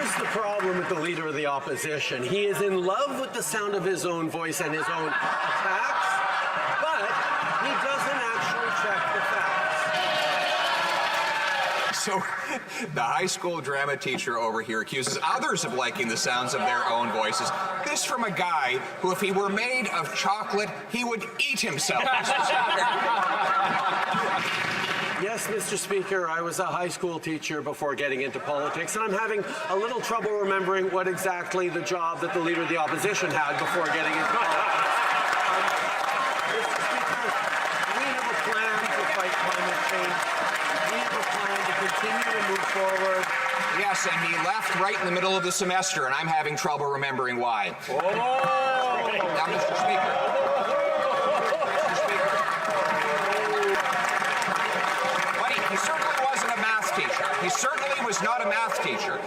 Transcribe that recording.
Here's the problem with the Leader of the Opposition. He is in love with the sound of his own voice and his own attacks, but he doesn't actually check the facts. So the high school drama teacher over here accuses others of liking the sounds of their own voices. This from a guy who, if he were made of chocolate, he would eat himself. Yes, Mr. Speaker, I was a high school teacher before getting into politics, and I'm having a little trouble remembering what exactly the job that the Leader of the Opposition had before getting into politics. Mr. Speaker, we have a plan to fight climate change. We have a plan to continue to move forward. Yes, and he left right in the middle of the semester, and I'm having trouble remembering why. Oh! Now, Mr. Speaker. He certainly wasn't a math teacher. He certainly was not a math teacher.